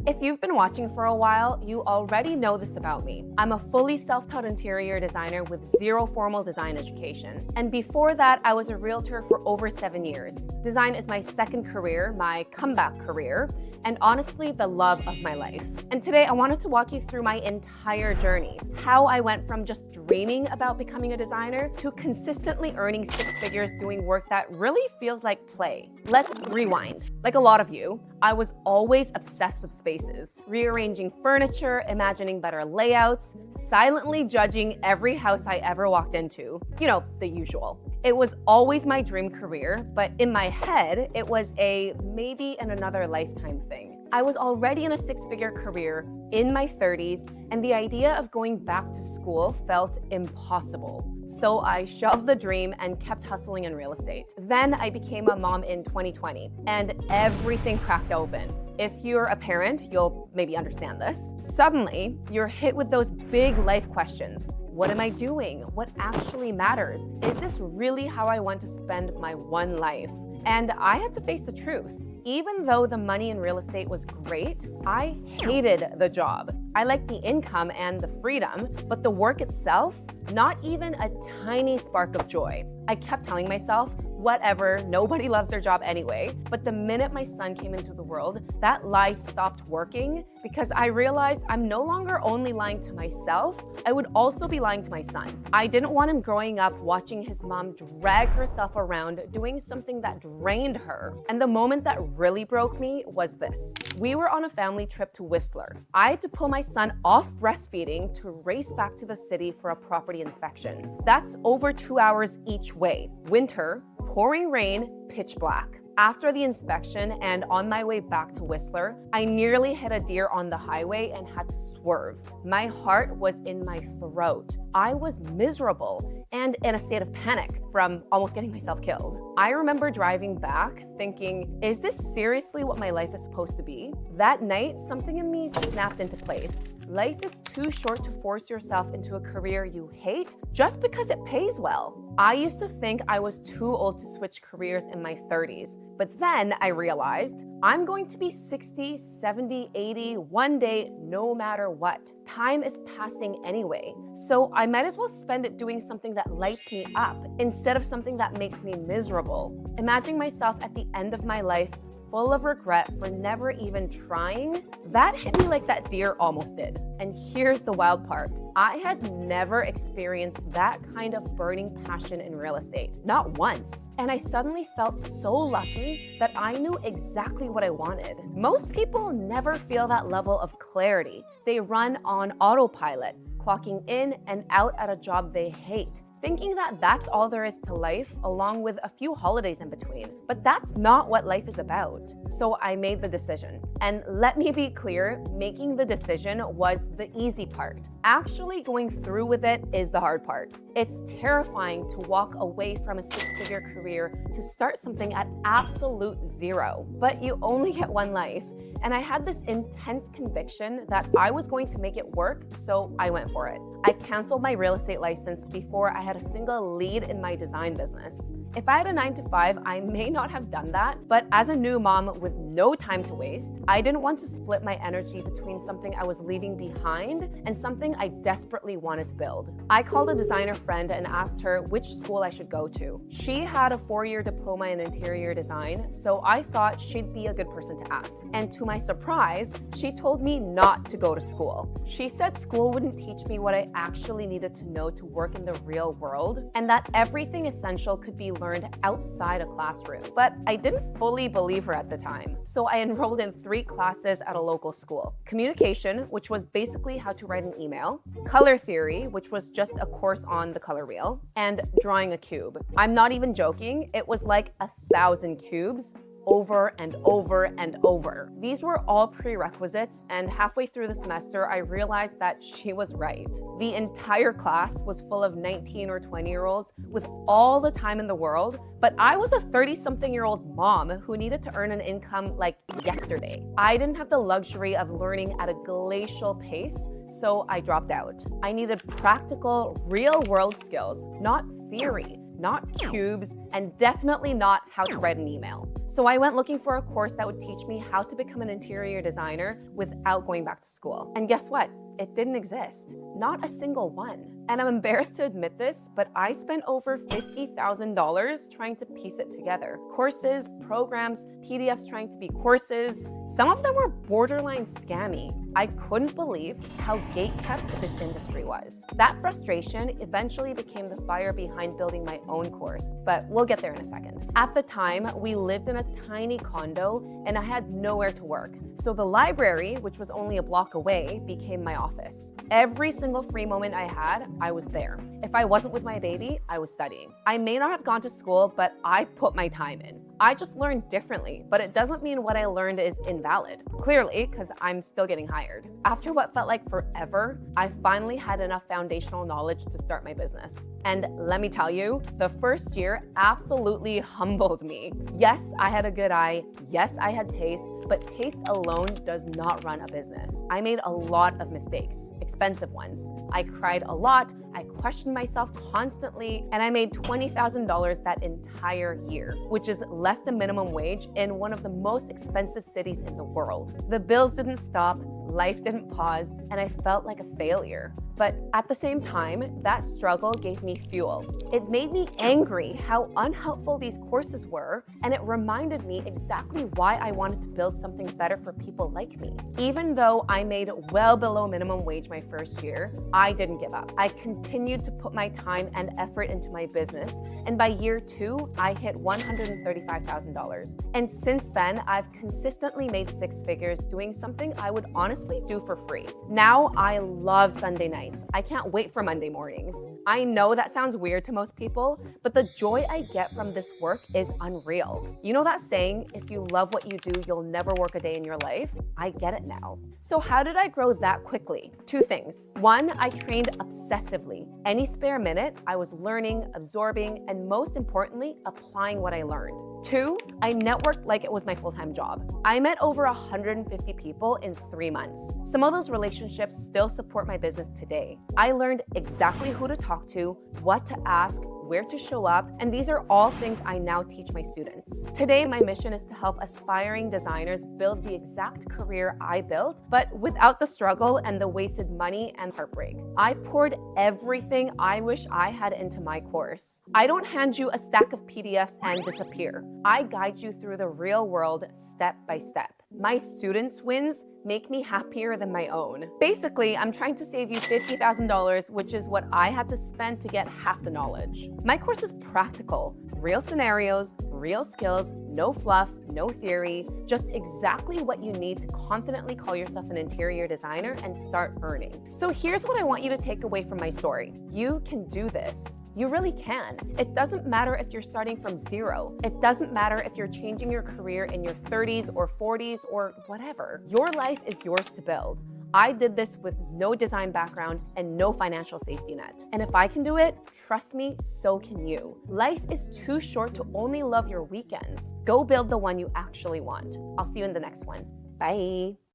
If you've been watching for a while, you already know this about me. I'm a fully self-taught interior designer with zero formal design education. And before that, I was a realtor for over 7 years. Design is my second career, my comeback career, and honestly, the love of my life. And today, I wanted to walk you through my entire journey, how I went from just dreaming about becoming a designer to consistently earning 6 figures doing work that really feels like play. Let's rewind. Like a lot of you, I was always obsessed with spaces, rearranging furniture, imagining better layouts, silently judging every house I ever walked into. You know, the usual. It was always my dream career, but in my head, it was a maybe in another lifetime thing. I was already in a 6-figure career in my 30s, and the idea of going back to school felt impossible. So I shelved the dream and kept hustling in real estate. Then I became a mom in 2020, and everything cracked open. If you're a parent, you'll maybe understand this. Suddenly, you're hit with those big life questions. What am I doing? What actually matters? Is this really how I want to spend my one life? And I had to face the truth. Even though the money in real estate was great, I hated the job. I liked the income and the freedom, but the work itself, not even a tiny spark of joy. I kept telling myself, whatever, nobody loves their job anyway. But the minute my son came into the world, that lie stopped working because I realized I'm no longer only lying to myself, I would also be lying to my son. I didn't want him growing up watching his mom drag herself around doing something that drained her. And the moment that really broke me was this. We were on a family trip to Whistler. I had to pull my son off breastfeeding to race back to the city for a property inspection. That's over 2 hours each way. Winter, pouring rain, pitch black. After the inspection and on my way back to Whistler, I nearly hit a deer on the highway and had to swerve. My heart was in my throat. I was miserable and in a state of panic from almost getting myself killed. I remember driving back thinking, is this seriously what my life is supposed to be? That night, something in me snapped into place. Life is too short to force yourself into a career you hate just because it pays well. I used to think I was too old to switch careers in my 30s, but then I realized I'm going to be 60, 70, 80, one day, no matter what. Time is passing anyway, so I might as well spend it doing something that lights me up instead of something that makes me miserable. Imagining myself at the end of my life full of regret for never even trying, that hit me like that deer almost did. And here's the wild part. I had never experienced that kind of burning passion in real estate, not once. And I suddenly felt so lucky that I knew exactly what I wanted. Most people never feel that level of clarity. They run on autopilot, clocking in and out at a job they hate, thinking that that's all there is to life, along with a few holidays in between. But that's not what life is about. So I made the decision. And let me be clear, making the decision was the easy part. Actually going through with it is the hard part. It's terrifying to walk away from a 6-figure career to start something at absolute zero. But you only get one life. And I had this intense conviction that I was going to make it work, so I went for it. I canceled my real estate license before I had a single lead in my design business. If I had a 9-to-5, I may not have done that, but as a new mom with no time to waste, I didn't want to split my energy between something I was leaving behind and something I desperately wanted to build. I called a designer friend and asked her which school I should go to. She had a 4-year diploma in interior design, so I thought she'd be a good person to ask. And to my surprise, she told me not to go to school. She said school wouldn't teach me what I actually needed to know to work in the real world, and that everything essential could be learned outside a classroom. But I didn't fully believe her at the time, so I enrolled in 3 classes at a local school. Communication, which was basically how to write an email, color theory, which was just a course on the color wheel, and drawing a cube. I'm not even joking, it was like 1,000 cubes over and over and over. These were all prerequisites, and halfway through the semester, I realized that she was right. The entire class was full of 19 or 20-year-olds with all the time in the world, but I was a 30-something-year-old mom who needed to earn an income like yesterday. I didn't have the luxury of learning at a glacial pace, so I dropped out. I needed practical, real-world skills, not theory, not cubes, and definitely not how to write an email. So I went looking for a course that would teach me how to become an interior designer without going back to school. And guess what? It didn't exist. Not a single one. And I'm embarrassed to admit this, but I spent over $50,000 trying to piece it together. Courses, programs, PDFs trying to be courses. Some of them were borderline scammy. I couldn't believe how gatekept this industry was. That frustration eventually became the fire behind building my own course, but we'll get there in a second. At the time, we lived in a tiny condo and I had nowhere to work. So the library, which was only a block away, became my office. Every single free moment I had, I was there. If I wasn't with my baby, I was studying. I may not have gone to school, but I put my time in. I just learned differently, but it doesn't mean what I learned is invalid. Clearly, because I'm still getting hired. After what felt like forever, I finally had enough foundational knowledge to start my business. And let me tell you, the first year absolutely humbled me. Yes, I had a good eye. Yes, I had taste, but taste alone does not run a business. I made a lot of mistakes, expensive ones. I cried a lot, I questioned myself constantly, and I made $20,000 that entire year, which is less than minimum wage in one of the most expensive cities in the world. The bills didn't stop, life didn't pause, and I felt like a failure. But at the same time, that struggle gave me fuel. It made me angry how unhelpful these courses were, and it reminded me exactly why I wanted to build something better for people like me. Even though I made well below minimum wage my first year, I didn't give up. I continued to put my time and effort into my business, and by year 2, I hit $135,000. And since then, I've consistently made 6 figures doing something I would honestly do for free. Now I love Sunday nights. I can't wait for Monday mornings. I know that sounds weird to most people, but the joy I get from this work is unreal. You know that saying, if you love what you do, you'll never work a day in your life? I get it now. So how did I grow that quickly? 2 things. 1, I trained obsessively. Any spare minute, I was learning, absorbing, and most importantly, applying what I learned. 2, I networked like it was my full-time job. I met over 150 people in 3 months. Some of those relationships still support my business today. I learned exactly who to talk to, what to ask, where to show up, and these are all things I now teach my students. Today, my mission is to help aspiring designers build the exact career I built, but without the struggle and the wasted money and heartbreak. I poured everything I wish I had into my course. I don't hand you a stack of PDFs and disappear. I guide you through the real world step by step. My students' wins make me happier than my own. Basically, I'm trying to save you $50,000, which is what I had to spend to get half the knowledge. My course is practical, real scenarios, real skills, no fluff, no theory, just exactly what you need to confidently call yourself an interior designer and start earning. So here's what I want you to take away from my story. You can do this. You really can. It doesn't matter if you're starting from zero. It doesn't matter if you're changing your career in your 30s or 40s or whatever. Your life is yours to build. I did this with no design background and no financial safety net. And if I can do it, trust me, so can you. Life is too short to only love your weekends. Go build the one you actually want. I'll see you in the next one. Bye.